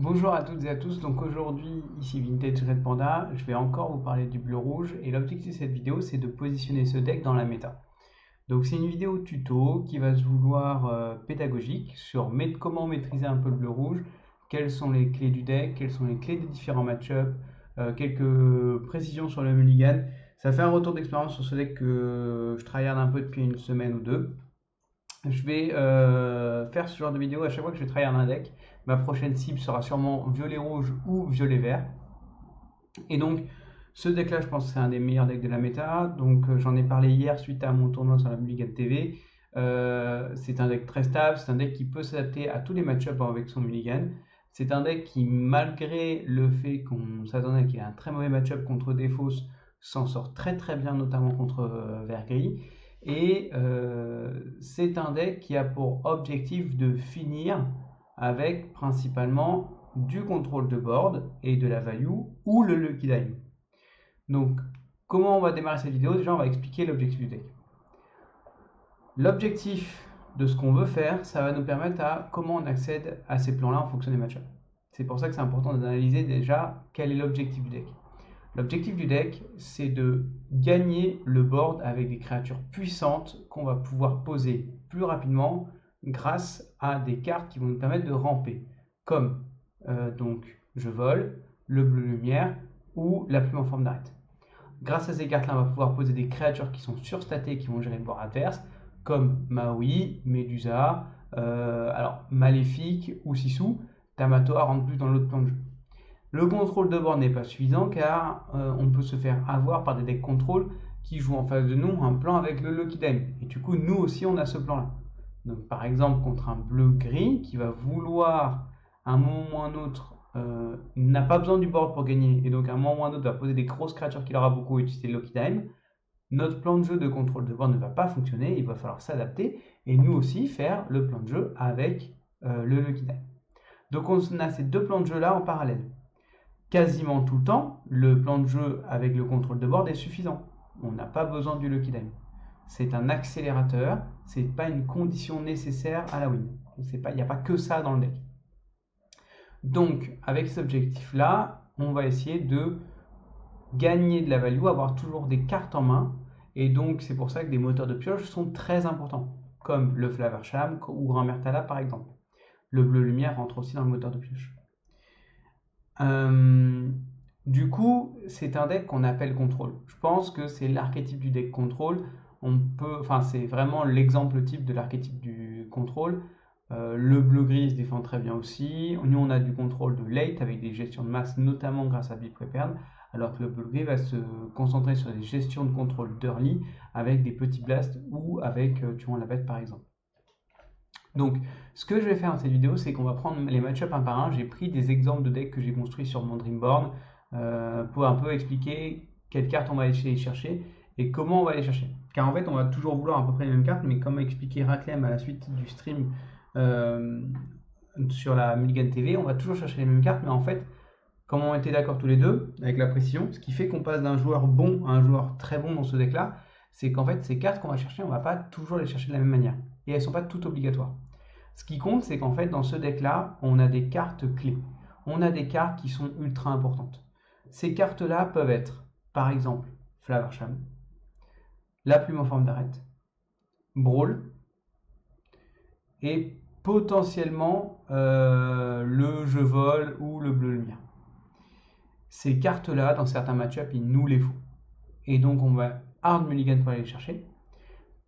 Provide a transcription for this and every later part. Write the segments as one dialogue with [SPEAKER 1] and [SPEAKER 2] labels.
[SPEAKER 1] Bonjour à toutes et à tous, donc aujourd'hui ici Vintage Red Panda, je vais encore vous parler du bleu rouge et l'objectif de cette vidéo c'est de positionner ce deck dans la méta. Donc c'est une vidéo tuto qui va se vouloir pédagogique sur comment maîtriser un peu le bleu rouge, quelles sont les clés du deck, quelles sont les clés des différents match-ups, quelques précisions sur le mulligan. Ça fait un retour d'expérience sur ce deck que je tryhard un peu depuis une semaine ou deux. Je vais faire ce genre de vidéo à chaque fois que je vais tryhard un deck. Ma prochaine cible sera sûrement violet-rouge ou violet-vert. Et donc, ce deck-là, je pense que c'est un des meilleurs decks de la méta. Donc, j'en ai parlé hier suite à mon tournoi sur la Mulligan TV. C'est un deck très stable, c'est un deck qui peut s'adapter à tous les match-ups avec son Mulligan. C'est un deck qui, malgré le fait qu'on s'attendait qu'il ait un très mauvais match-up contre Défausse, s'en sort très très bien, notamment contre vert gris. Et c'est un deck qui a pour objectif de finir avec principalement du contrôle de board et de la value ou le lucky dime. Donc, comment on va démarrer cette vidéo? Déjà, on va expliquer l'objectif du deck. L'objectif de ce qu'on veut faire, ça va nous permettre à comment on accède à ces plans-là en fonction des match-ups. C'est pour ça que c'est important d'analyser déjà quel est l'objectif du deck. L'objectif du deck, c'est de gagner le board avec des créatures puissantes qu'on va pouvoir poser plus rapidement grâce à des cartes qui vont nous permettre de ramper, comme donc je vole, le bleu lumière ou la plume en forme d'arête. Grâce à ces cartes-là, on va pouvoir poser des créatures qui sont surstatées et qui vont gérer le board adverse, comme Maui, Medusa, alors Maléfique ou Sissou. Tamatoa rentre plus dans l'autre plan de jeu. Le contrôle de board n'est pas suffisant car on peut se faire avoir par des decks contrôle qui jouent en face de nous un plan avec le Lucky Dime. Et du coup, nous aussi, on a ce plan-là. Donc, par exemple, contre un bleu-gris qui va vouloir, à un moment ou un autre, n'a pas besoin du board pour gagner, et donc à un moment ou un autre va poser des grosses créatures qu'il aura beaucoup et utiliser le Lucky Dime, notre plan de jeu de contrôle de board ne va pas fonctionner, il va falloir s'adapter, et nous aussi faire le plan de jeu avec le Lucky Dime. Donc on a ces deux plans de jeu là en parallèle. Quasiment tout le temps, le plan de jeu avec le contrôle de board est suffisant. On n'a pas besoin du Lucky Dime. C'est un accélérateur, c'est pas une condition nécessaire à la win. Il n'y a pas que ça dans le deck. Donc, avec cet objectif-là, on va essayer de gagner de la value, avoir toujours des cartes en main. Et donc, c'est pour ça que des moteurs de pioche sont très importants, comme le Flaversham ou Grand Mertala par exemple. Le bleu lumière rentre aussi dans le moteur de pioche. Du coup, c'est un deck qu'on appelle contrôle. Je pense que c'est l'archétype du deck contrôle. C'est vraiment l'exemple type de l'archétype du contrôle. Le bleu-gris se défend très bien aussi. Nous, on a du contrôle de late avec des gestions de masse, notamment grâce à Be Prepared, alors que le bleu-gris va se concentrer sur des gestions de contrôle d'early avec des petits blasts ou avec tuant la bête par exemple. Donc, ce que je vais faire dans cette vidéo, c'est qu'on va prendre les match-ups un par un. J'ai pris des exemples de decks que j'ai construits sur mon Dreamboard pour un peu expliquer quelles cartes on va aller chercher et comment on va les chercher. Car en fait, on va toujours vouloir à peu près les mêmes cartes, mais comme a expliqué Raclem à la suite du stream sur la Mulligan TV, on va toujours chercher les mêmes cartes, mais en fait, comme on était d'accord tous les deux avec la précision, ce qui fait qu'on passe d'un joueur bon à un joueur très bon dans ce deck-là, c'est qu'en fait, ces cartes qu'on va chercher, on ne va pas toujours les chercher de la même manière. Et elles ne sont pas toutes obligatoires. Ce qui compte, c'est qu'en fait, dans ce deck-là, on a des cartes clés. On a des cartes qui sont ultra importantes. Ces cartes-là peuvent être, par exemple, Flaversham, la plume en forme d'arête, Brawl, et potentiellement le je vole ou le bleu lumière. Ces cartes-là, dans certains match-ups, il nous les faut. Et donc, on va hard mulligan pour aller les chercher.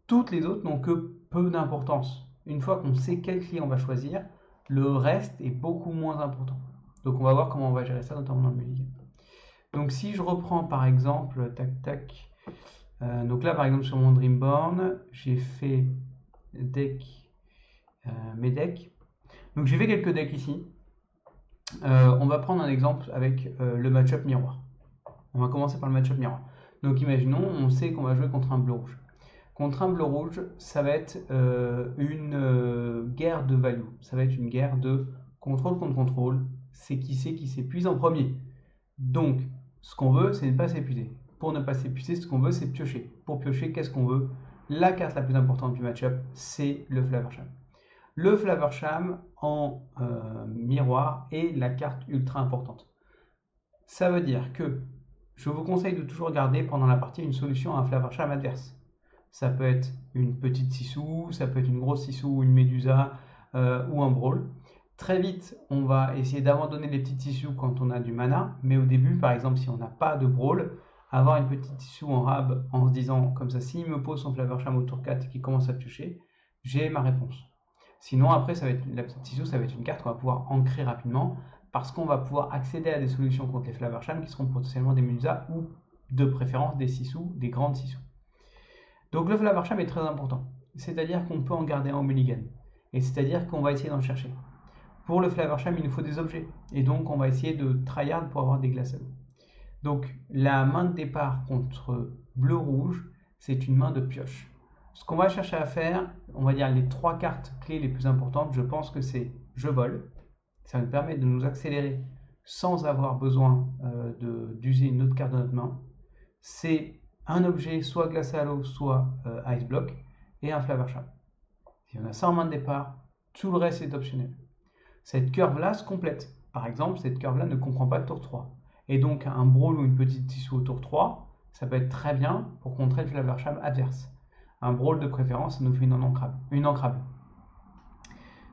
[SPEAKER 1] Toutes les autres n'ont que peu d'importance. Une fois qu'on sait quel clé on va choisir, le reste est beaucoup moins important. Donc on va voir comment on va gérer ça, notamment dans le mulligan. Donc si je reprends par exemple, tac tac, donc là par exemple sur mon Dreamborn, j'ai fait mes decks. Donc j'ai fait quelques decks ici. On va prendre un exemple avec le match-up miroir. On va commencer par le match-up miroir. Donc imaginons, on sait qu'on va jouer contre un bleu-rouge. Contre un bleu-rouge, ça va être une guerre de value. Ça va être une guerre de contrôle contre contrôle. C'est qui s'épuise en premier. Donc, ce qu'on veut, c'est ne pas s'épuiser. Pour ne pas s'épuiser, ce qu'on veut, c'est piocher. Pour piocher, qu'est-ce qu'on veut? La carte la plus importante du match-up, c'est le Flaversham. Le Flavorsham en miroir est la carte ultra importante. Ça veut dire que je vous conseille de toujours garder pendant la partie une solution à un Flavorsham adverse. Ça peut être une petite Sissou, ça peut être une grosse Sissou, une Médusa ou un Brawl. Très vite, on va essayer d'abandonner les petites Sissou quand on a du mana, mais au début, par exemple, si on n'a pas de Brawl, avoir une petite Sissou en rab en se disant comme ça, s'il me pose son Flavorsham au tour 4 et qu'il commence à piocher, j'ai ma réponse. Sinon, après, ça va être, la petite Sissou, ça va être une carte qu'on va pouvoir ancrer rapidement parce qu'on va pouvoir accéder à des solutions contre les Flavorsham qui seront potentiellement des Médusas ou de préférence des Sissou, des grandes Sissou. Donc le Flavorsham est très important, c'est-à-dire qu'on peut en garder un au mulligan, et c'est-à-dire qu'on va essayer d'en chercher. Pour le Flavorsham, il nous faut des objets, et donc on va essayer de tryhard pour avoir des glaçables. Donc la main de départ contre bleu-rouge, c'est une main de pioche. Ce qu'on va chercher à faire, on va dire les 3 cartes clés les plus importantes, je pense que c'est je vole, ça nous permet de nous accélérer sans avoir besoin d'user une autre carte de notre main. C'est un objet soit glacé à l'eau, soit ice block, et un Flavorsham. Si on a ça en main de départ, tout le reste est optionnel. Cette curve-là se complète. Par exemple, cette curve-là ne comprend pas le tour 3. Et donc, un Brawl ou une petite Tissou au tour 3, ça peut être très bien pour contrer le Flavorsham adverse. Un Brawl de préférence, ça nous fait une ancrable.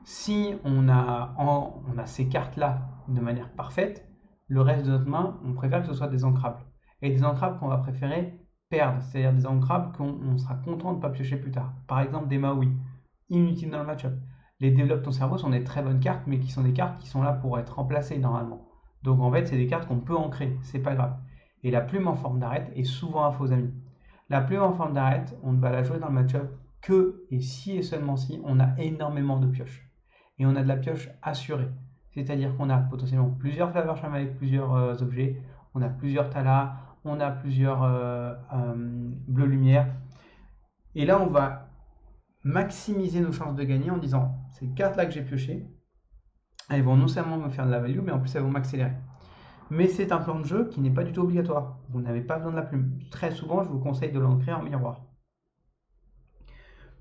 [SPEAKER 1] Si on a ces cartes-là de manière parfaite, le reste de notre main, on préfère que ce soit des ancrables. Et des ancrables qu'on va préférer perdre, c'est-à-dire des ancrables qu'on sera content de ne pas piocher plus tard. Par exemple, des Maui, inutiles dans le match-up. Les développe ton cerveau sont des très bonnes cartes, mais qui sont des cartes qui sont là pour être remplacées normalement. Donc en fait, c'est des cartes qu'on peut ancrer, c'est pas grave. Et la plume en forme d'arête est souvent un faux ami. La plume en forme d'arête, on ne va la jouer dans le match-up que et si et seulement si on a énormément de pioches. Et on a de la pioche assurée. C'est-à-dire qu'on a potentiellement plusieurs Flavorsham avec plusieurs objets, on a plusieurs Talas, on a plusieurs bleu lumière. Et là, on va maximiser nos chances de gagner en disant ces cartes-là que j'ai piochées, elles vont non seulement me faire de la value, mais en plus elles vont m'accélérer. Mais c'est un plan de jeu qui n'est pas du tout obligatoire. Vous n'avez pas besoin de la plume. Très souvent, je vous conseille de l'ancrer en miroir.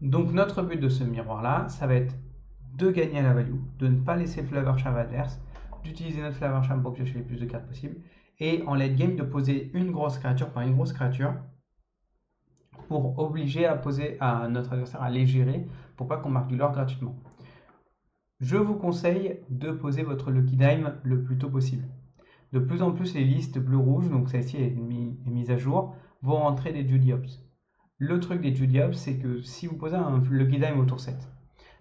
[SPEAKER 1] Donc notre but de ce miroir-là, ça va être de gagner à la value, de ne pas laisser le Flavorsham adverse, d'utiliser notre Flavorsham pour piocher les plus de cartes possibles, et en late game de poser une grosse créature par une grosse créature pour obliger à poser à notre adversaire à les gérer pour pas qu'on marque du lore gratuitement. Je vous conseille de poser votre Lucky Dime le plus tôt possible. De plus en plus les listes bleu-rouge, donc celle-ci est mise à jour, vont rentrer des Judy Hopps. Le truc des Judy Hopps, c'est que si vous posez un Lucky Dime au tour 7,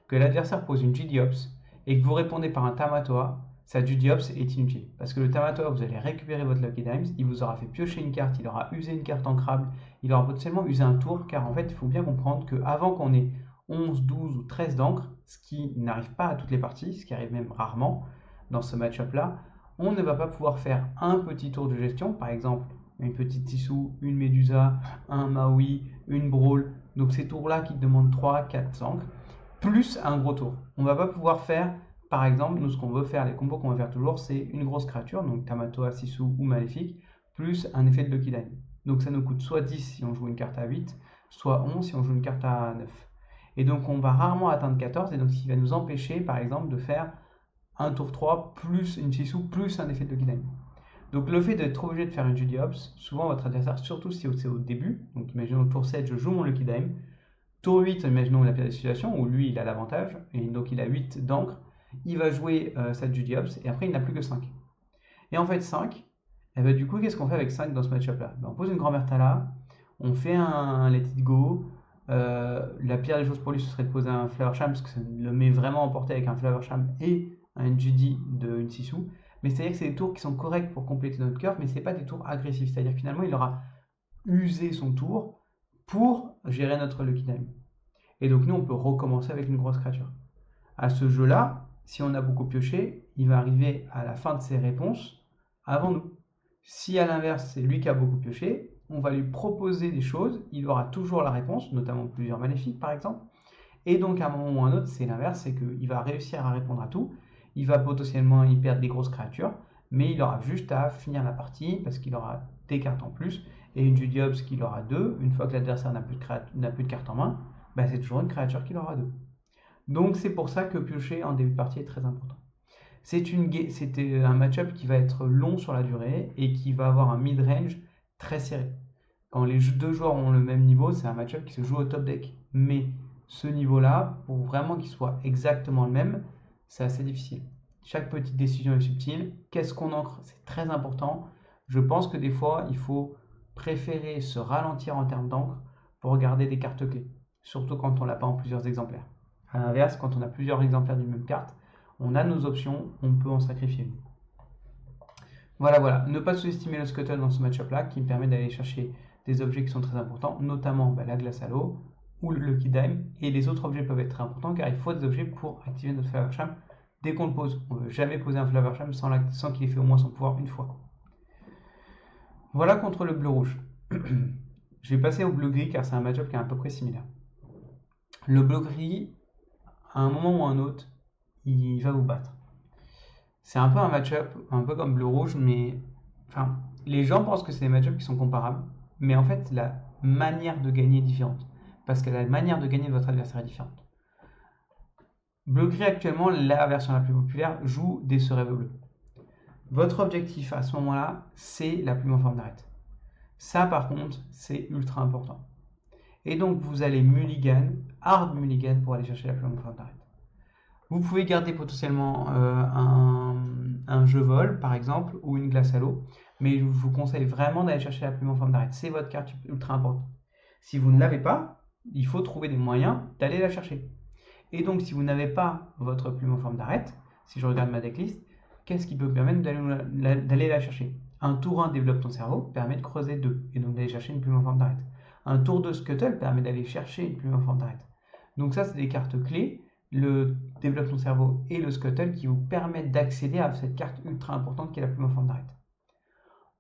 [SPEAKER 1] que l'adversaire pose une Judy Hopps et que vous répondez par un Tamatoa, sa Judy Hopps est inutile. Parce que le Tamatoa, vous allez récupérer votre Lucky Dimes, il vous aura fait piocher une carte, il aura usé une carte ancrable, il aura potentiellement usé un tour, car en fait, il faut bien comprendre qu'avant qu'on ait 11, 12 ou 13 d'encre, ce qui n'arrive pas à toutes les parties, ce qui arrive même rarement dans ce match-up-là, on ne va pas pouvoir faire un petit tour de gestion, par exemple une petite Tissou, une Médusa, un Maui, une Brawl, donc ces tours-là qui demandent 3, 4 encres, plus un gros tour. On ne va pas pouvoir faire, par exemple, nous ce qu'on veut faire, les combos qu'on va faire toujours, c'est une grosse créature, donc Tamatoa, Sissou ou Maléfique, plus un effet de Lucky Dime. Donc ça nous coûte soit 10 si on joue une carte à 8, soit 11 si on joue une carte à 9. Et donc on va rarement atteindre 14, et donc ce qui va nous empêcher, par exemple, de faire un tour 3 plus une Sissou plus un effet de Lucky Dime. Donc le fait d'être obligé de faire une Judy Hopps, souvent votre adversaire, surtout si c'est au début, donc imaginons au tour 7, je joue mon Lucky Dime, tour 8, imaginons la pire des situations, où lui il a l'avantage, et donc il a 8 d'encre, il va jouer sa Judy Hopps, et après il n'a plus que 5. Et en fait 5, et ben, du coup qu'est-ce qu'on fait avec 5 dans ce match-up là? On pose une grand-mère Tala, on fait un Let It Go, la pire des choses pour lui ce serait de poser un Flavorsham, parce que ça le met vraiment en portée avec un Flavorsham et un Judy de une Sissou. Mais c'est-à-dire que c'est des tours qui sont corrects pour compléter notre curve, mais ce n'est pas des tours agressifs. C'est-à-dire que finalement, il aura usé son tour pour gérer notre Lucky Dime. Et donc nous, on peut recommencer avec une grosse créature. À ce jeu-là, si on a beaucoup pioché, il va arriver à la fin de ses réponses avant nous. Si à l'inverse, c'est lui qui a beaucoup pioché, on va lui proposer des choses, il aura toujours la réponse, notamment plusieurs maléfiques par exemple. Et donc à un moment ou à un autre, c'est l'inverse, c'est qu'il va réussir à répondre à tout. Il va potentiellement y perdre des grosses créatures, mais il aura juste à finir la partie parce qu'il aura des cartes en plus et une Judy Hopps qu'il aura 2. Une fois que l'adversaire n'a plus de cartes en main, bah c'est toujours une créature qu'il aura 2. Donc c'est pour ça que piocher en début de partie est très important. C'était un match-up qui va être long sur la durée et qui va avoir un mid-range très serré. Quand les deux joueurs ont le même niveau, c'est un match-up qui se joue au top deck. Mais ce niveau-là, pour vraiment qu'il soit exactement le même, c'est assez difficile. Chaque petite décision est subtile. Qu'est-ce qu'on ancre? C'est très important. Je pense que des fois, il faut préférer se ralentir en termes d'encre pour regarder des cartes clés. Surtout quand on l'a pas en plusieurs exemplaires. A l'inverse, quand on a plusieurs exemplaires d'une même carte, on a nos options, on peut en sacrifier une. Voilà. Ne pas sous-estimer le Scuttle dans ce match-up-là, qui me permet d'aller chercher des objets qui sont très importants, notamment la glace à l'eau ou le Lucky Dime. Et les autres objets peuvent être très importants car il faut des objets pour activer notre Flower Charm dès qu'on le pose. On ne veut jamais poser un Flower Charm sans qu'il ait fait au moins son pouvoir une fois. Voilà contre le bleu-rouge. Je vais passer au bleu-gris car c'est un match-up qui est à peu près similaire. Le bleu-gris, à un moment ou à un autre, il va vous battre. C'est un peu un match-up, un peu comme bleu-rouge, mais enfin, les gens pensent que c'est des match-ups qui sont comparables, mais en fait, la manière de gagner est différente. Parce que la manière de gagner de votre adversaire est différente. Bleu-gris, actuellement, la version la plus populaire, joue des serèves bleues. Votre objectif à ce moment-là, c'est la plume en forme d'arête. Ça, par contre, c'est ultra important. Et donc, vous allez mulligan, hard mulligan pour aller chercher la plume en forme d'arête. Vous pouvez garder potentiellement un jeu vol, par exemple, ou une glace à l'eau, mais je vous conseille vraiment d'aller chercher la plume en forme d'arête. C'est votre carte ultra importante. Si vous ne l'avez pas, il faut trouver des moyens d'aller la chercher. Et donc, si vous n'avez pas votre plume en forme d'arête, si je regarde ma decklist, qu'est-ce qui peut permettre d'aller la chercher? Un tour 1 développe ton cerveau, permet de creuser 2, et donc d'aller chercher une plume en forme d'arête. Un tour 2 Scuttle permet d'aller chercher une plume en forme d'arête. Donc ça, c'est des cartes clés, le développe ton cerveau et le Scuttle, qui vous permettent d'accéder à cette carte ultra importante qui est la plume en forme d'arête.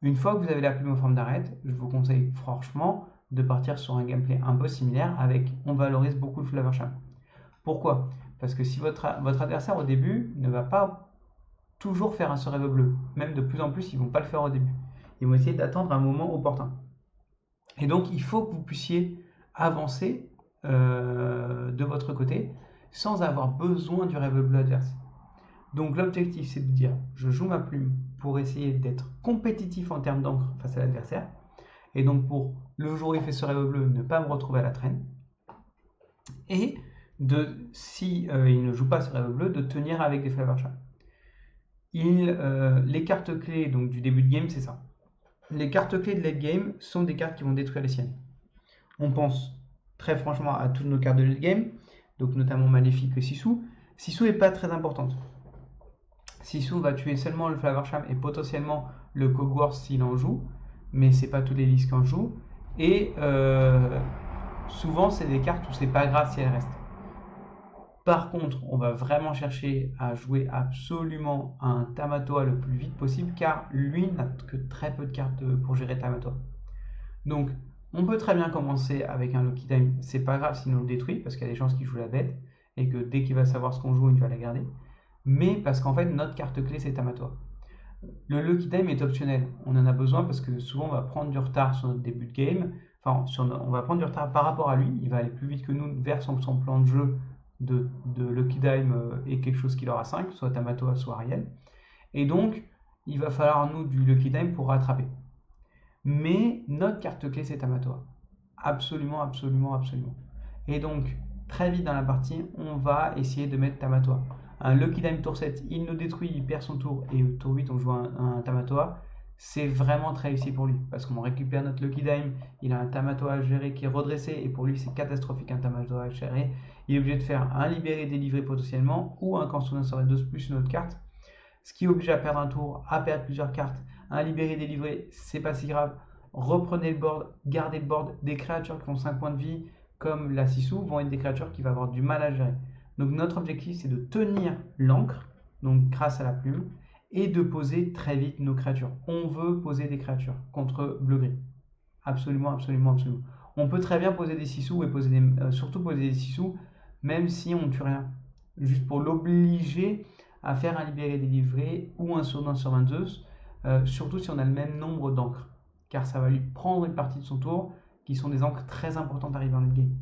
[SPEAKER 1] Une fois que vous avez la plume en forme d'arête, je vous conseille franchement de partir sur un gameplay un peu similaire avec on valorise beaucoup le Flower Charm. Pourquoi? Parce que si votre adversaire au début ne va pas toujours faire un serève bleu, même de plus en plus ils ne vont pas le faire au début. Ils vont essayer d'attendre un moment opportun. Et donc il faut que vous puissiez avancer de votre côté sans avoir besoin du rêve bleu adverse. Donc l'objectif c'est de dire je joue ma plume pour essayer d'être compétitif en termes d'encre face à l'adversaire. Et donc pour le jour où il fait ce rêve bleu, ne pas me retrouver à la traîne. Et si il ne joue pas ce rêve bleu, de tenir avec des Flower Charm. Les cartes clés donc, du début de game, c'est ça. Les cartes clés de late game sont des cartes qui vont détruire les siennes. On pense très franchement à toutes nos cartes de late game, donc notamment Maléfique et Sissou. Sissou n'est pas très importante. Sissou va tuer seulement le Flower Charm et potentiellement le Cogwars s'il en joue, mais c'est pas tous les listes qui en jouent. Et souvent, c'est des cartes où c'est pas grave si elles restent. Par contre, on va vraiment chercher à jouer absolument un Tamatoa le plus vite possible, car lui n'a que très peu de cartes pour gérer Tamatoa. Donc, on peut très bien commencer avec un Lucky Time, c'est pas grave s'il nous le détruit, parce qu'il y a des chances qu'il joue la bête, et que dès qu'il va savoir ce qu'on joue, il va la garder. Mais parce qu'en fait, notre carte clé, c'est Tamatoa. Le Lucky Time est optionnel, on en a besoin parce que souvent on va prendre du retard sur notre début de game, on va prendre du retard par rapport à lui, il va aller plus vite que nous vers son plan de jeu de Lucky Time et quelque chose qui aura 5, soit Tamatoa, soit Ariel. Et donc, il va falloir nous du Lucky Time pour rattraper. Mais notre carte clé, c'est Tamatoa. Absolument, absolument, absolument. Et donc, très vite dans la partie, on va essayer de mettre Tamatoa. Un Lucky Time tour 7, il nous détruit, il perd son tour, et au tour 8, on joue un Tamatoa. C'est vraiment très réussi pour lui, parce qu'on récupère notre Lucky Time, il a un Tamatoa à gérer qui est redressé, et pour lui, c'est catastrophique un Tamatoa à gérer. Il est obligé de faire un libéré délivré potentiellement, ou un Consternation Sorrentos plus une autre carte, ce qui est obligé à perdre un tour, à perdre plusieurs cartes. Un libéré délivré, c'est pas si grave. Reprenez le board, gardez le board. Des créatures qui ont 5 points de vie, comme la Sissou, vont être des créatures qui vont avoir du mal à gérer. Donc notre objectif, c'est de tenir l'encre, donc grâce à la plume, et de poser très vite nos créatures. On veut poser des créatures contre bleu-gris. Absolument, absolument, absolument. On peut très bien poser des Sissou et surtout poser des Sissou, même si on ne tue rien. Juste pour l'obliger à faire un libéré délivré ou un Sourdin sur 22, surtout si on a le même nombre d'encres. Car ça va lui prendre une partie de son tour, qui sont des encres très importantes arrivant en late game.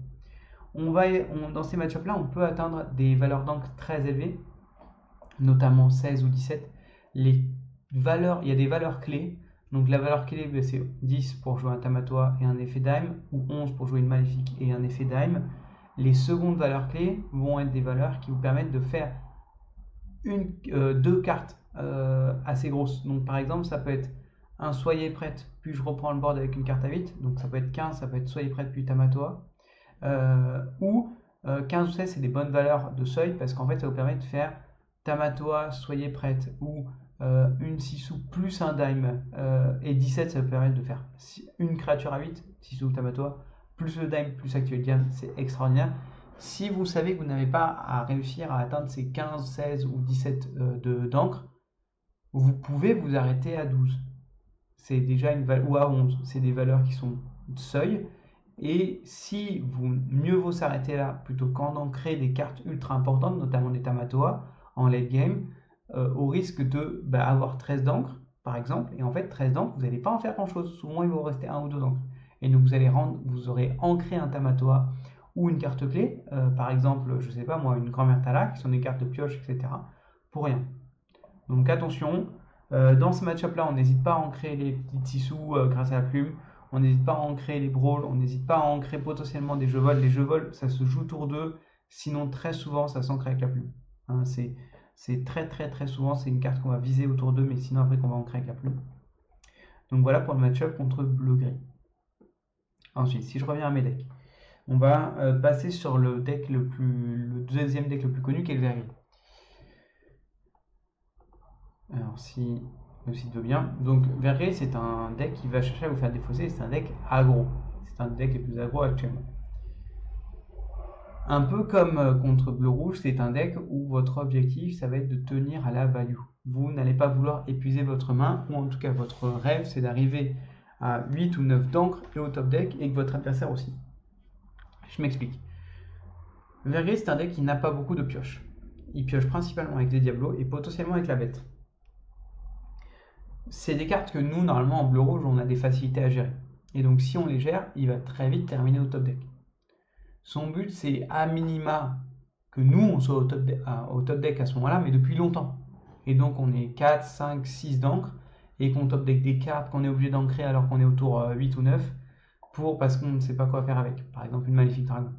[SPEAKER 1] Dans ces match-up-là, on peut atteindre des valeurs d'encre très élevées, notamment 16 ou 17. Il y a des valeurs clés. Donc la valeur clé, c'est 10 pour jouer un Tamatoa et un effet Dime, ou 11 pour jouer une Maléfique et un effet Dime. Les secondes valeurs clés vont être des valeurs qui vous permettent de faire deux cartes assez grosses. Donc par exemple, ça peut être un Soyez prête, puis je reprends le board avec une carte à 8. Donc ça peut être 15, ça peut être Soyez prête, puis Tamatoa. Ou 15 ou 16, c'est des bonnes valeurs de seuil parce qu'en fait, ça vous permet de faire Tamatoa, Soyez prête, ou une Sisu plus un Dime, et 17, ça vous permet de faire une créature à 8, Sisu ou Tamatoa, plus le Dime, plus Actuel Diam, c'est extraordinaire. Si vous savez que vous n'avez pas à réussir à atteindre ces 15, 16 ou 17 d'encre, vous pouvez vous arrêter à 12. C'est déjà une valeur, ou à 11, c'est des valeurs qui sont seuil. Et si mieux vaut s'arrêter là plutôt qu'en ancrer des cartes ultra importantes, notamment des Tamatoa en late game, au risque de avoir 13 d'encre par exemple, et en fait 13 d'encre, vous n'allez pas en faire grand chose, souvent il va vous rester 1 ou 2 d'encre. Et donc vous aurez ancré un Tamatoa ou une carte clé, par exemple, je sais pas moi, une grand-mère Tala, qui sont des cartes de pioche, etc., pour rien. Donc attention, dans ce match-up là, on n'hésite pas à ancrer les petites sissous grâce à la plume, on n'hésite pas à ancrer les brawls, on n'hésite pas à ancrer potentiellement des jeux vols. Les jeux vols, ça se joue tour 2, sinon très souvent ça s'ancre avec la plume. Hein, c'est très très très souvent, c'est une carte qu'on va viser au tour 2, mais sinon après qu'on va ancrer avec la plume. Donc voilà pour le match-up contre bleu-gris. Ensuite, si je reviens à mes decks, on va passer sur le deuxième deck le plus connu qui est le vert-gris. Alors si le site veut bien. Donc vert-gris, c'est un deck qui va chercher à vous faire défausser, c'est un deck aggro. C'est un deck le plus aggro actuellement. Un peu comme contre bleu-rouge, c'est un deck où votre objectif, ça va être de tenir à la value. Vous n'allez pas vouloir épuiser votre main, ou en tout cas votre rêve, c'est d'arriver à 8 ou 9 d'encre et au top deck, et que votre adversaire aussi. Je m'explique. Vert-gris, c'est un deck qui n'a pas beaucoup de pioches. Il pioche principalement avec des diablos et potentiellement avec la bête. C'est des cartes que nous, normalement, en bleu-rouge, on a des facilités à gérer. Et donc, si on les gère, il va très vite terminer au top deck. Son but, c'est à minima que nous, on soit au top deck à ce moment-là, mais depuis longtemps. Et donc, on est 4, 5, 6 d'encre, et qu'on top deck des cartes qu'on est obligé d'ancrer alors qu'on est au tour 8 ou 9, parce qu'on ne sait pas quoi faire avec. Par exemple, une Maléfique Dragon.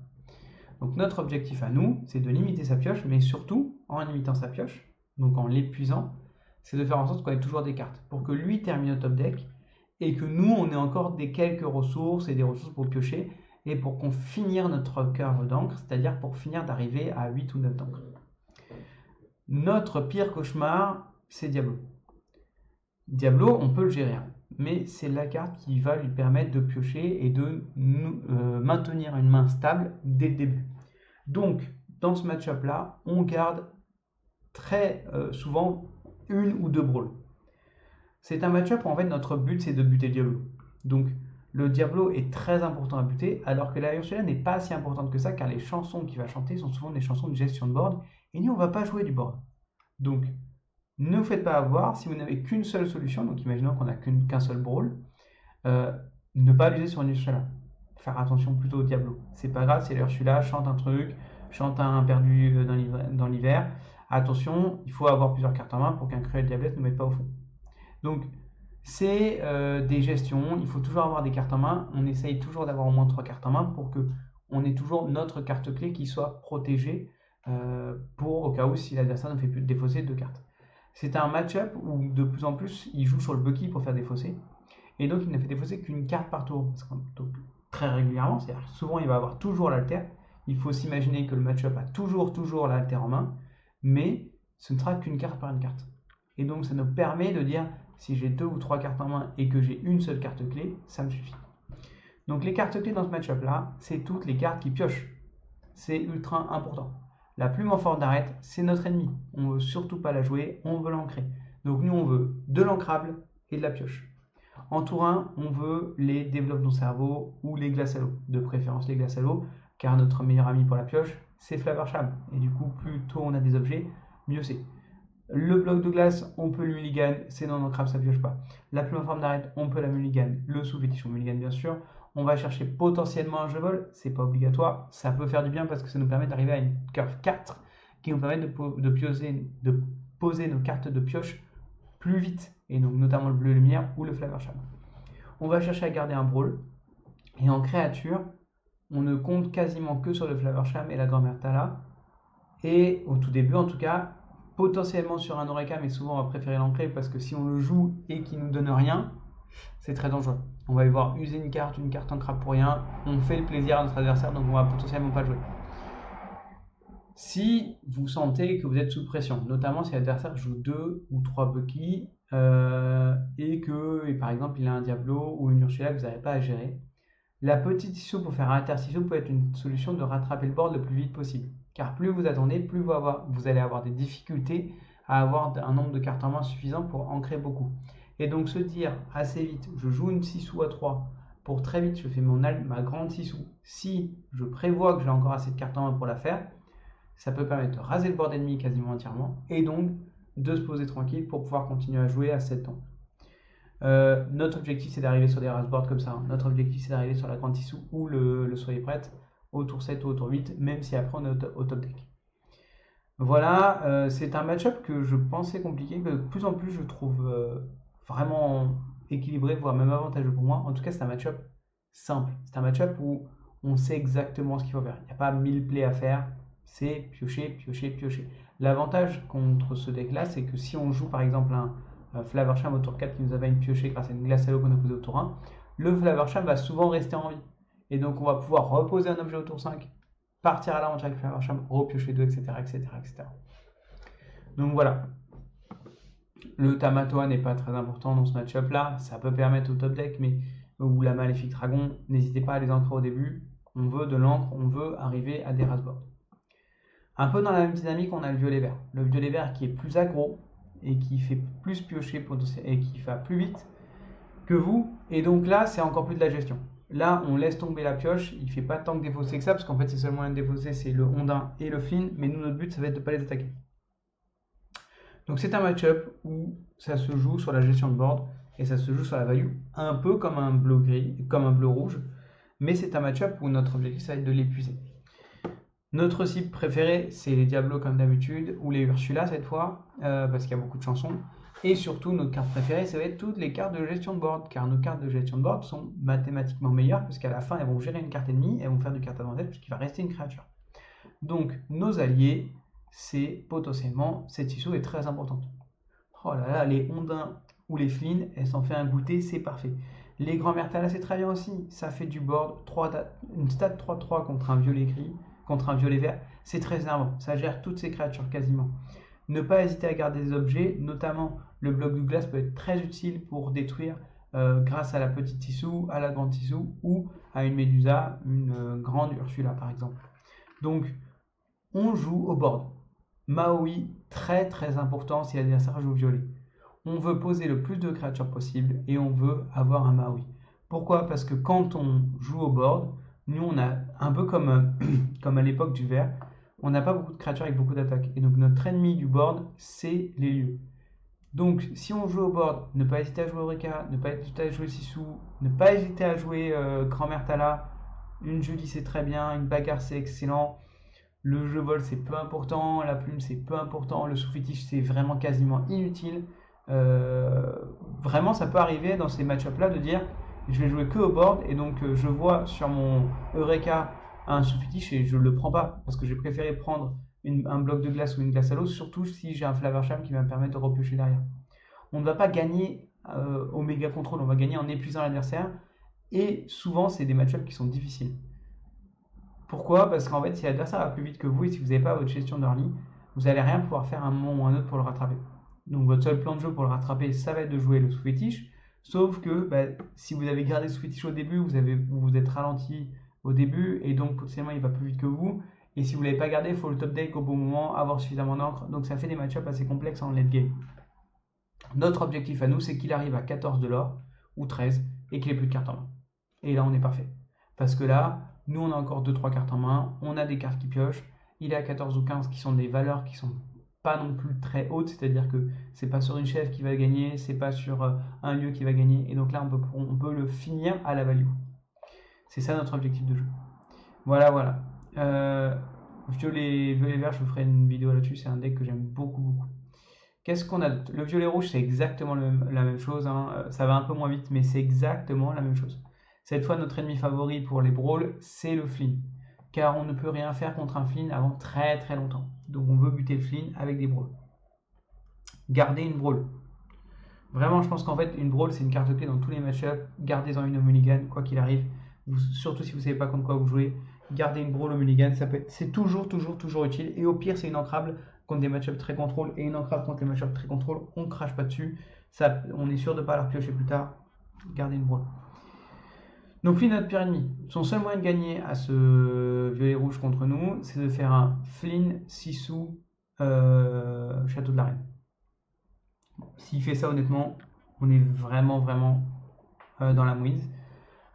[SPEAKER 1] Donc, notre objectif à nous, c'est de limiter sa pioche, mais surtout, en limitant sa pioche, donc en l'épuisant, c'est de faire en sorte qu'on ait toujours des cartes pour que lui termine au top deck et que nous, on ait encore des quelques ressources et des ressources pour piocher et pour qu'on finisse notre curve d'encre, c'est-à-dire pour finir d'arriver à 8 ou 9 d'encre. Notre pire cauchemar, c'est Diablo. Diablo, on peut le gérer, mais c'est la carte qui va lui permettre de piocher et de maintenir une main stable dès le début. Donc, dans ce match-up-là, on garde très souvent une ou deux brawls. C'est un match-up où en fait notre but c'est de buter le Diablo. Donc le Diablo est très important à buter, alors que la Ursula n'est pas si importante que ça, car les chansons qu'il va chanter sont souvent des chansons de gestion de board, et nous on va pas jouer du board. Donc ne vous faites pas avoir, si vous n'avez qu'une seule solution, donc imaginons qu'on n'a qu'un seul brawl, ne pas l'user sur une Ursula. Faire attention plutôt au Diablo. C'est pas grave si l'Ursula chante un truc, chante un perdu dans l'hiver. Attention, il faut avoir plusieurs cartes en main pour qu'un cruel diablesse ne mette pas au fond. Donc, c'est des gestions. Il faut toujours avoir des cartes en main. On essaye toujours d'avoir au moins 3 cartes en main pour que on ait toujours notre carte clé qui soit protégée au cas où si l'adversaire ne fait plus défausser 2 cartes. C'est un match-up où de plus en plus il joue sur le Bucky pour faire défausser. Et donc il ne fait défausser qu'une carte par tour. Donc, très régulièrement, c'est-à-dire souvent il va avoir toujours l'alter. Il faut s'imaginer que le match-up a toujours l'alter en main, mais ce ne sera qu'une carte par une carte. Et donc ça nous permet de dire, si j'ai 2 ou 3 cartes en main et que j'ai une seule carte clé, ça me suffit. Donc les cartes clés dans ce match-up là, c'est toutes les cartes qui piochent. C'est ultra important. La plume en forme d'arrête, c'est notre ennemi. On ne veut surtout pas la jouer, on veut l'ancrer. Donc nous on veut de l'ancrable et de la pioche. En tour 1, on veut les développe ton cerveau ou les glaces à l'eau, de préférence les glaces à l'eau, car notre meilleur ami pour la pioche, c'est Flaversham. Et du coup, plus tôt on a des objets, mieux c'est. Le bloc de glace, on peut le mulligan, c'est non ancrable, ça pioche pas. La plume en forme d'arête, on peut la mulligan. Le sous-fétiche, on mulligan bien sûr.
[SPEAKER 2] On va chercher potentiellement un jeu vol, c'est pas obligatoire, ça peut faire du bien parce que ça nous permet d'arriver à une curve 4 qui nous permet de poser nos cartes de pioche plus vite, et donc notamment le bleu lumière ou le Flaversham. On va chercher à garder un brawl, et en créature, on ne compte quasiment que sur le Flaversham et la grand-mère Tala, et au tout début en tout cas, potentiellement sur un Oreka, mais souvent on va préférer l'ancrer parce que si on le joue et qu'il nous donne rien, c'est très dangereux. On va y voir user une carte en crabe pour rien, on fait le plaisir à notre adversaire, donc on va potentiellement pas le jouer. Si vous sentez que vous êtes sous pression, notamment si l'adversaire joue 2 ou 3 Bucky, et par exemple il a un Diablo ou une Ursula que vous n'arrivez pas à gérer, la petite issue pour faire un interstitial peut être une solution de rattraper le board le plus vite possible. Car plus vous attendez, plus vous allez avoir des difficultés à avoir un nombre de cartes en main suffisant pour ancrer beaucoup. Et donc se dire assez vite, je joue une 6 ou à 3, pour très vite je fais ma grande 6 ou, si je prévois que j'ai encore assez de cartes en main pour la faire, ça peut permettre de raser le board ennemi quasiment entièrement, et donc de se poser tranquille pour pouvoir continuer à jouer à 7 ans. Notre objectif c'est d'arriver sur des raseboards comme ça. Hein. Notre objectif c'est d'arriver sur la grande tissou ou le soyez prête au tour 7 ou au tour 8, même si après on est au top deck. Voilà, c'est un match-up que je pensais compliqué, que de plus en plus je trouve vraiment équilibré, voire même avantageux pour moi. En tout cas, c'est un match-up simple. C'est un match-up où on sait exactement ce qu'il faut faire. Il n'y a pas 1000 plays à faire, c'est piocher, piocher, piocher. L'avantage contre ce deck-là, c'est que si on joue par exemple un Flaversham au tour 4 qui nous avait une piochée grâce à une glace à l'eau qu'on a posée au tour 1, le Flaversham va souvent rester en vie. Et donc on va pouvoir reposer un objet au tour 5, partir à l'aventure avec Flaversham, repiocher 2, etc., etc., etc. Donc voilà. Le Tamatoa n'est pas très important dans ce match-up là, ça peut permettre au top deck, mais ou la Maléfique Dragon, n'hésitez pas à les ancrer au début. On veut de l'encre, on veut arriver à des raseboards. Un peu dans la même dynamique, on a le violet vert. Le violet vert qui est plus aggro et qui fait plus piocher et qui va plus vite que vous. Et donc là, c'est encore plus de la gestion. Là, on laisse tomber la pioche. Il ne fait pas tant que défausser que ça, parce qu'en fait, c'est seulement un défausser, c'est le Ondin et le Flynn. Mais nous, notre but, ça va être de ne pas les attaquer. Donc c'est un match-up où ça se joue sur la gestion de board et ça se joue sur la value, un peu comme un bleu gris, comme un bleu rouge. Mais c'est un match-up où notre objectif, ça va être de l'épuiser. Notre cible préférée, c'est les Diablos comme d'habitude, ou les Ursula cette fois, parce qu'il y a beaucoup de chansons. Et surtout, notre carte préférée, ça va être toutes les cartes de gestion de board, car nos cartes de gestion de board sont mathématiquement meilleures, puisqu'à la fin, elles vont gérer une carte ennemie, elles vont faire du carte avantage, puisqu'il va rester une créature. Donc, nos alliés, c'est potentiellement, cette issue est très importante. Oh là là, les Ondins ou les Flynn, elles s'en fait un goûter, c'est parfait. Les grands-mères Tala, c'est très bien aussi, ça fait du board, une stat 3-3 contre un violet gris, contre un violet vert, c'est très énervant, ça gère toutes ces créatures quasiment. Ne pas hésiter à garder des objets, notamment le bloc de glace peut être très utile pour détruire grâce à la petite tissou, à la grande tissou ou à une Médusa, une grande Ursula par exemple. Donc on joue au board. Maui, très très important si l'adversaire joue violet. On veut poser le plus de créatures possible et on veut avoir un Maui. Pourquoi? Parce que quand on joue au board, nous on a un peu comme, comme à l'époque du vert, on n'a pas beaucoup de créatures avec beaucoup d'attaques. Et donc notre ennemi du board, c'est les lieux. Donc si on joue au board, ne pas hésiter à jouer Eureka, ne pas hésiter à jouer Sissou, ne pas hésiter à jouer Grand-mère Tala, une Julie c'est très bien, une bagarre c'est excellent. Le jeu vol c'est peu important, la plume c'est peu important, le sous-fétiche c'est vraiment quasiment inutile. Vraiment ça peut arriver dans ces match-up là de dire je vais jouer que au board et donc je vois sur mon Eureka un sous-fétiche et je le prends pas parce que j'ai préféré prendre un bloc de glace ou une glace à l'eau, surtout si j'ai un Flaversham qui va me permettre de repiocher derrière. On ne va pas gagner au méga contrôle, on va gagner en épuisant l'adversaire et souvent c'est des match-ups qui sont difficiles. Pourquoi? Parce qu'en fait, si l'adversaire va plus vite que vous et si vous n'avez pas votre gestion d'early, vous n'allez rien pouvoir faire à un moment ou à un autre pour le rattraper. Donc votre seul plan de jeu pour le rattraper, ça va être de jouer le sous-fétiche. Sauf que si vous avez gardé le sous-fétiche au début, vous vous êtes ralenti au début et donc potentiellement il va plus vite que vous. Et si vous ne l'avez pas gardé, il faut le top deck au bon moment, avoir suffisamment d'encre. Donc ça fait des match-ups assez complexes en late game. Notre objectif à nous, c'est qu'il arrive à 14 de l'or ou 13 et qu'il ait plus de cartes en main. Et là, on est parfait. Parce que là, nous, on a encore 2-3 cartes en main, on a des cartes qui piochent, il est à 14 ou 15 qui sont des valeurs qui sont pas non plus très hautes, c'est-à-dire que c'est pas sur une chèvre qui va gagner, c'est pas sur un lieu qui va gagner, et donc là, on peut le finir à la value.
[SPEAKER 1] C'est ça notre objectif de jeu. Voilà, voilà. Violet vert, je vous ferai une vidéo là-dessus, c'est un deck que j'aime beaucoup, beaucoup. Qu'est-ce qu'on a d'autre? Le violet rouge, c'est exactement la même chose, hein. Ça va un peu moins vite, mais c'est exactement la même chose. Cette fois, notre ennemi favori pour les brawls, c'est le Flynn. Car on ne peut rien faire contre un Flynn avant très très longtemps. Donc on veut buter le Flynn avec des brawls. Gardez une brawl. Vraiment, je pense qu'en fait, une brawl, c'est une carte clé dans tous les match-ups. Gardez-en une au mulligan, quoi qu'il arrive. Surtout si vous ne savez pas contre quoi vous jouez. Gardez une brawl au mulligan, c'est toujours, toujours, toujours utile. Et au pire, c'est une ancrable contre des match-ups très contrôle. Et une ancrable contre les match-ups très contrôle, on ne crache pas dessus. Ça, on est sûr de ne pas la piocher plus tard. Gardez une brawl. Donc Flynn, notre pire ennemi. Son seul moyen de gagner à ce violet rouge contre nous, c'est de faire un Flynn, Sissou, Château de la Reine. S'il fait ça, honnêtement, on est vraiment, vraiment dans la mouise.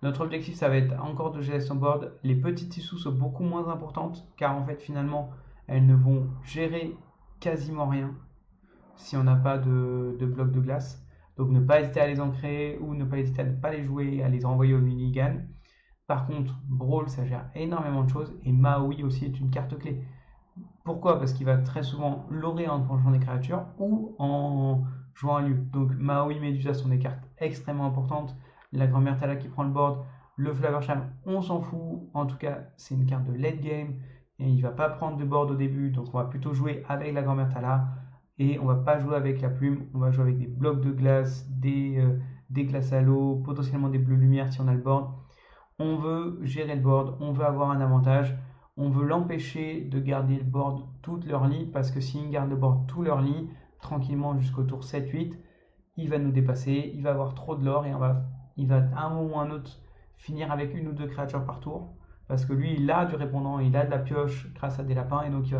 [SPEAKER 1] Notre objectif, ça va être encore de gérer son board. Les petites tissus sont beaucoup moins importantes, car en fait, finalement, elles ne vont gérer quasiment rien si on n'a pas de bloc de glace. Donc ne pas hésiter à les ancrer ou ne pas hésiter à ne pas les jouer, à les renvoyer au minigun. Par contre, Brawl, ça gère énormément de choses et Maui aussi est une carte clé. Pourquoi? Parce qu'il va très souvent lorer en tranchant des créatures ou en jouant un lieu. Donc Maui, Medusa sont des cartes extrêmement importantes. La grand-mère Tala qui prend le board, le Flower Charm, on s'en fout. En tout cas, c'est une carte de late game et il ne va pas prendre de board au début. Donc on va plutôt jouer avec la grand-mère Tala et on ne va pas jouer avec la plume. On va jouer avec des blocs de glace, des glaces à l'eau, potentiellement des bleus lumière si on a le board. On veut gérer le board, on veut avoir un avantage. On veut l'empêcher de garder le board toute leur lit parce que s'il garde le board tout leur lit, tranquillement jusqu'au tour 7-8, il va nous dépasser, il va avoir trop de l'or et il va à un moment ou un autre finir avec une ou deux créatures par tour parce que lui il a du répondant, il a de la pioche grâce à des lapins et donc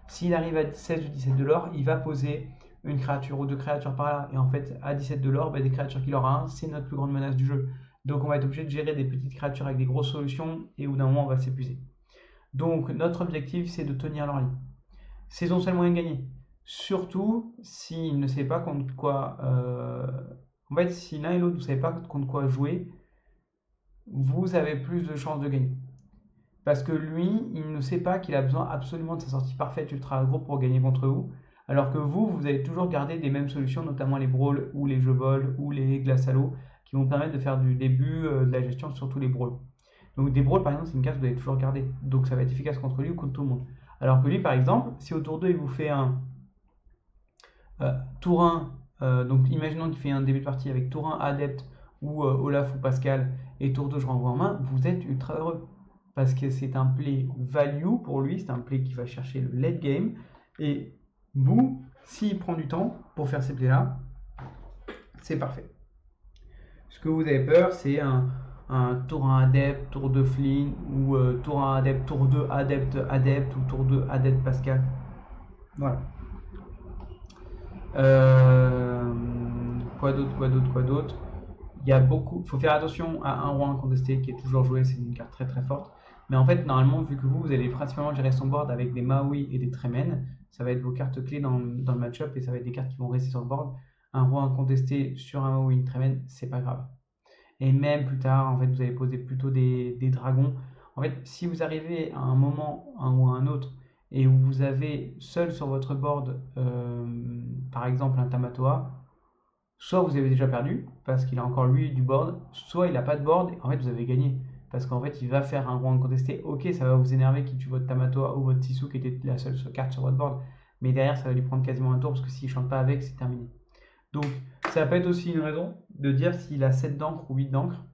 [SPEAKER 1] s'il arrive à 16 ou 17 de l'or, il va poser une créature ou deux créatures par là et en fait à 17 de l'or, des créatures qu'il aura un, c'est notre plus grande menace du jeu. Donc on va être obligé de gérer des petites créatures avec des grosses solutions et au bout d'un moment on va s'épuiser. Donc notre objectif c'est de tenir leur ligne. C'est son seul moyen de gagner. Surtout s'il ne sait pas contre quoi. En fait, si l'un et l'autre ne savez pas contre quoi jouer, vous avez plus de chances de gagner. Parce que lui, il ne sait pas qu'il a besoin absolument de sa sortie parfaite ultra aggro pour gagner contre vous. Alors que vous allez toujours garder des mêmes solutions, notamment les brawls ou les jeux vol ou les glaces à l'eau, qui vont permettre de faire du début de la gestion sur tous les brawls. Donc des brawls par exemple, c'est une carte que vous allez toujours garder. Donc ça va être efficace contre lui ou contre tout le monde. Alors que lui par exemple, si au tour 2 il vous fait un tour 1, donc imaginons qu'il fait un début de partie avec tour 1 Adepte ou Olaf ou Pascal et tour 2 je renvoie en main, vous êtes ultra heureux. Parce que c'est un play value pour lui, c'est un play qui va chercher le late game. Et vous, s'il prend du temps pour faire ces plays-là, c'est parfait. Ce que vous avez peur, c'est un tour 1 adepte, tour 2 Flynn, ou tour 1 adepte, tour 2 adepte, adepte, ou tour 2 adepte Pascal. Voilà. Quoi d'autre. Il y a beaucoup. Il faut faire attention à un roi incontesté qui est toujours joué, c'est une carte très très forte. Mais en fait, normalement, vu que vous allez principalement gérer son board avec des Maui et des Tremen, ça va être vos cartes clés dans le match-up et ça va être des cartes qui vont rester sur le board. Un roi incontesté sur un Maui ou une Tremen, c'est pas grave. Et même plus tard, en fait, vous allez poser plutôt des dragons. En fait, si vous arrivez à un moment ou à un autre et où vous avez seul sur votre board, par exemple, un Tamatoa, soit vous avez déjà perdu parce qu'il a encore lui du board, soit il n'a pas de board et en fait vous avez gagné. Parce qu'en fait il va faire un roi incontesté. Ok, ça va vous énerver qu'il tue votre Tamatoa ou votre Tissou qui était la seule carte sur votre board, mais derrière ça va lui prendre quasiment un tour parce que s'il ne chante pas avec, c'est terminé. Donc ça peut être aussi une raison de dire s'il a 7 d'encre ou 8 d'encre.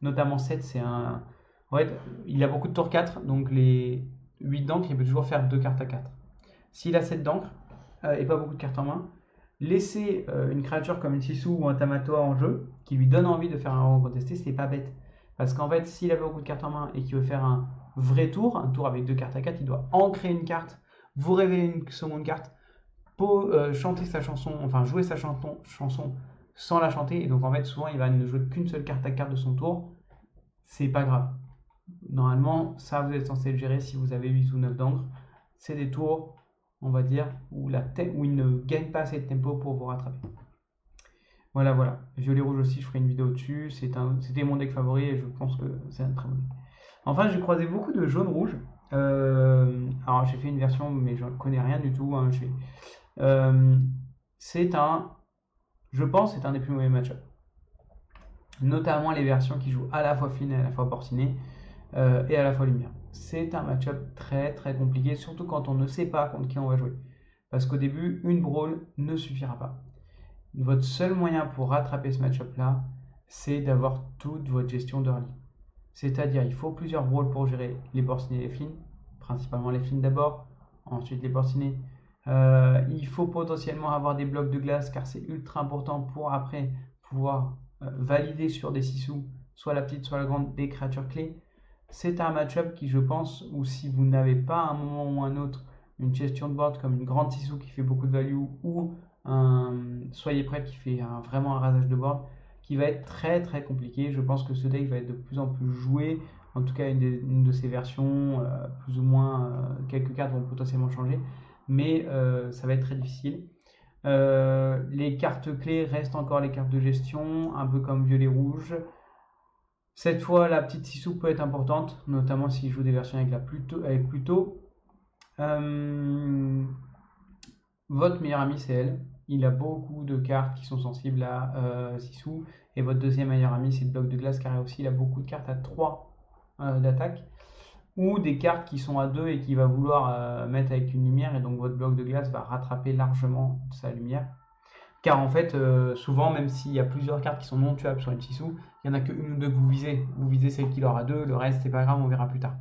[SPEAKER 1] Notamment 7, c'est un. En fait, il a beaucoup de tour 4, donc les 8 d'encre, il peut toujours faire 2 cartes à 4. S'il a 7 d'encre et pas beaucoup de cartes en main, laisser une créature comme une Sissou ou un Tamatoa en jeu qui lui donne envie de faire un rang contesté, c'est pas bête. Parce qu'en fait, s'il a beaucoup de cartes en main et qu'il veut faire un vrai tour, un tour avec 2 cartes à 4, il doit ancrer une carte, vous révéler une seconde carte, chanter sa chanson, enfin jouer sa chanson sans la chanter. Et donc en fait, souvent, il va ne jouer qu'une seule carte à 4 de son tour. C'est pas grave. Normalement, ça, vous êtes censé le gérer si vous avez 8 ou 9 d'encre. C'est des tours, on va dire, où il ne gagne pas assez de tempo pour vous rattraper.
[SPEAKER 2] Voilà, voilà. Violet rouge aussi, je ferai une vidéo dessus. C'était mon deck favori et je pense que c'est un très bon deck. Enfin, j'ai croisé beaucoup de jaune rouge. Alors, j'ai fait une version, mais je ne connais rien du tout, hein. Euh, c'est un, je pense, c'est un des plus mauvais match-up. Notamment les versions qui jouent à la fois fine et à la fois porciné et à la fois lumière. C'est un match-up très très compliqué, surtout quand on ne sait pas contre qui on va jouer. Parce qu'au début, une brawl ne suffira pas. Votre seul moyen pour rattraper ce match-up là, c'est d'avoir toute votre gestion d'early. C'est-à-dire, il faut plusieurs brawls pour gérer les porcinés et les flins, principalement les flins d'abord, ensuite les porcinés. Il faut potentiellement avoir des blocs de glace car c'est ultra important pour après pouvoir valider sur des sissous, soit la petite, soit la grande, des créatures clés. C'est un match-up qui, je pense, ou si vous n'avez pas à un moment ou un autre une gestion de board comme une grande sissou qui fait beaucoup de value ou un soyez prêt qui fait vraiment un rasage de board, qui va être très très compliqué. Je pense que ce deck va être de plus en plus joué, en tout cas une de ses versions, plus ou moins quelques cartes vont potentiellement changer, mais ça va être très difficile. Les cartes clés restent encore les cartes de gestion, un peu comme violet rouge. Cette fois, la petite sissou peut être importante, notamment s'il joue des versions avec Pluto. Votre meilleur ami, c'est elle. Il a beaucoup de cartes qui sont sensibles à Sissou. Et votre deuxième meilleur ami, c'est le bloc de glace, car il a beaucoup de cartes à 3 d'attaque. Ou des cartes qui sont à 2 et qui va vouloir mettre avec une lumière. Et donc votre bloc de glace va rattraper largement sa lumière. Car en fait, souvent, même s'il y a plusieurs cartes qui sont non tuables sur une Sissou, il n'y en a qu'une ou deux que vous visez. Vous visez celle qui aura 2, le reste, c'est pas grave, on verra plus tard.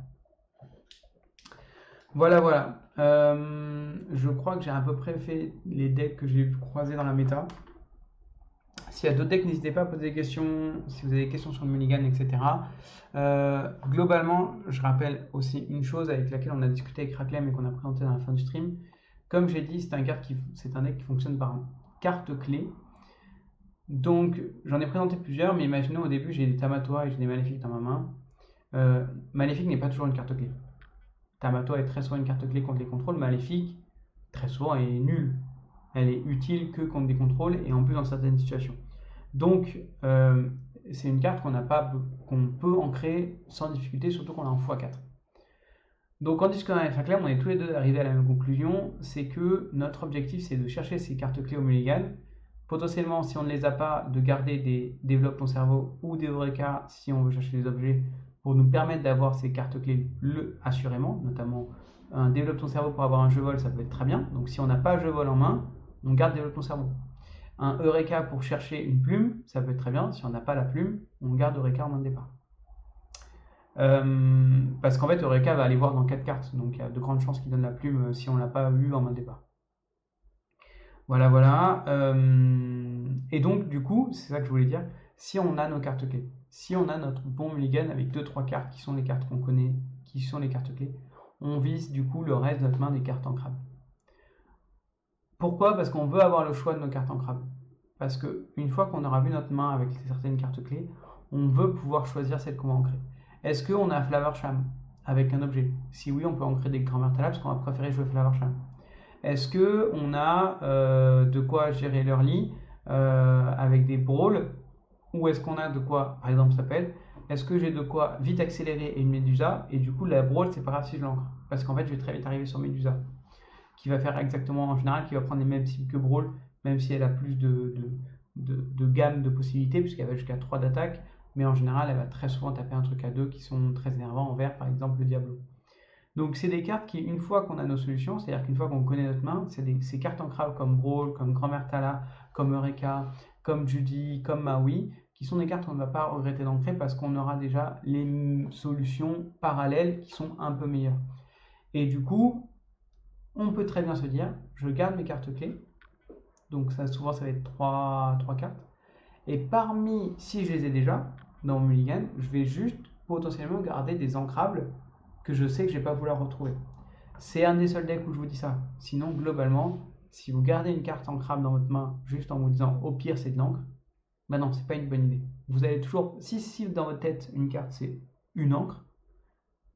[SPEAKER 2] Voilà, voilà. Je crois que j'ai à peu près fait les decks que j'ai croisés dans la méta. S'il y a d'autres decks, n'hésitez pas à poser des questions, si vous avez des questions sur le mulligan, etc. Globalement, je rappelle aussi une chose avec laquelle on a discuté avec Raclem et qu'on a présenté dans la fin du stream. Comme j'ai dit, c'est un deck qui fonctionne par carte clé. Donc, j'en ai présenté plusieurs, mais imaginons au début, j'ai des Tamatoa et j'ai des Maléfiques dans ma main. Maléfique n'est pas toujours une carte clé. Tamatoa est très souvent une carte clé contre les contrôles. Maléfique, très souvent, est nulle. Elle est utile que contre des contrôles et en plus dans certaines situations. Donc, c'est une carte qu'on peut ancrer sans difficulté, surtout qu'on est en x4. Donc, en discutant avec Raclem, on est tous les deux arrivés à la même conclusion, c'est que notre objectif, c'est de chercher ces cartes clés au mulligan. Potentiellement, si on ne les a pas, de garder des développe ton cerveau ou des Eureka si on veut chercher des objets pour nous permettre d'avoir ces cartes clés assurément, notamment un développe ton cerveau pour avoir un jeu vol, ça peut être très bien. Donc si on n'a pas jeu vol en main, on garde développe ton cerveau. Un Eureka pour chercher une plume, ça peut être très bien. Si on n'a pas la plume, on garde Eureka en main de départ. Parce qu'en fait, Eureka va aller voir dans 4 cartes, donc il y a de grandes chances qu'il donne la plume si on ne l'a pas eu en main de départ. Voilà, voilà. Et donc, du coup, c'est ça que je voulais dire. Si on a nos cartes clés, si on a notre bon mulligan avec 2-3 cartes qui sont les cartes qu'on connaît, qui sont les cartes clés, on vise du coup le reste de notre main des cartes ancrables. Pourquoi? Parce qu'on veut avoir le choix de nos cartes ancrables. Parce qu'une fois qu'on aura vu notre main avec certaines cartes clés, on veut pouvoir choisir celle qu'on va ancrer. Est-ce qu'on a Flavorsham avec un objet? Si oui, on peut ancrer des Grand Mertala parce qu'on va préférer jouer Flavorsham. Est-ce qu'on a de quoi gérer l'early avec des brawls? Ou est-ce qu'on a de quoi, par exemple, ça s'appelle, est-ce que j'ai de quoi vite accélérer et une Médusa? Et du coup, la brawl, c'est pas grave si je l'ancre. Parce qu'en fait, je vais très vite arriver sur Médusa. Qui va faire exactement, en général, qui va prendre les mêmes cibles que brawl, même si elle a plus de gamme de possibilités, puisqu'elle va jusqu'à 3 d'attaque. Mais en général, elle va très souvent taper un truc à 2 qui sont très énervants en vert, par exemple le Diablo. Donc c'est des cartes qui, une fois qu'on a nos solutions, c'est-à-dire qu'une fois qu'on connaît notre main, ces cartes ancrables comme Brawl, comme Grand-Mère Tala, comme Eureka, comme Judy, comme Maui, qui sont des cartes qu'on ne va pas regretter d'ancrer parce qu'on aura déjà les solutions parallèles qui sont un peu meilleures. Et du coup, on peut très bien se dire, je garde mes cartes clés, donc ça, souvent ça va être 3 cartes, et parmi, si je les ai déjà dans mon mulligan, je vais juste potentiellement garder des ancrables que je sais que je ne vais pas vouloir retrouver. C'est un des seuls decks où je vous dis ça. Sinon, globalement, si vous gardez une carte ancrable dans votre main juste en vous disant au pire c'est de l'encre, bah non, c'est pas une bonne idée. Vous allez toujours, si dans votre tête une carte c'est une encre,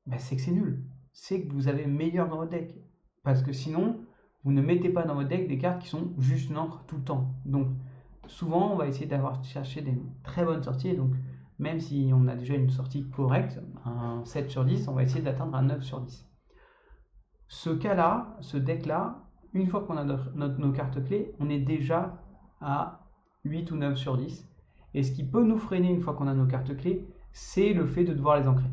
[SPEAKER 2] bah c'est que c'est nul. C'est que vous avez meilleur dans votre deck. Parce que sinon, vous ne mettez pas dans votre deck des cartes qui sont juste une encre tout le temps. Donc,
[SPEAKER 1] souvent, on va essayer chercher des très bonnes sorties. Et donc, même si on a déjà une sortie correcte, un 7 sur 10, on va essayer d'atteindre un 9 sur 10. Ce cas-là, ce deck-là, une fois qu'on a nos cartes clés, on est déjà à 8 ou 9 sur 10. Et ce qui peut nous freiner une fois qu'on a nos cartes clés, c'est le fait de devoir les ancrer.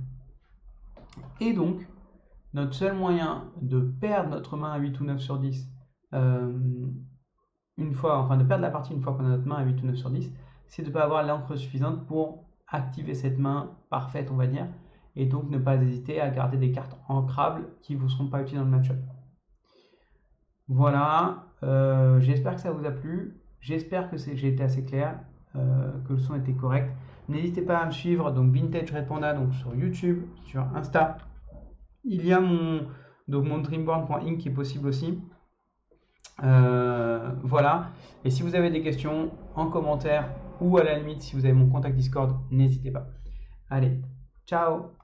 [SPEAKER 1] Et donc, notre seul moyen de perdre notre main à 8 ou 9 sur 10, de perdre la partie une fois qu'on a notre main à 8 ou 9 sur 10, c'est de ne pas avoir l'encre suffisante pour activer cette main parfaite, on va dire, et donc ne pas hésiter à garder des cartes ancrables qui ne vous seront pas utiles dans le match-up. Voilà, j'espère que ça vous a plu, j'espère que j'ai été assez clair, que le son était correct. N'hésitez pas à me suivre, donc Vintage Red Panda, donc sur YouTube, sur Insta. Il y a mon dreamboard.inc qui est possible aussi. Voilà, et si vous avez des questions en commentaire ou à la limite si vous avez mon contact Discord, n'hésitez pas. Allez, ciao!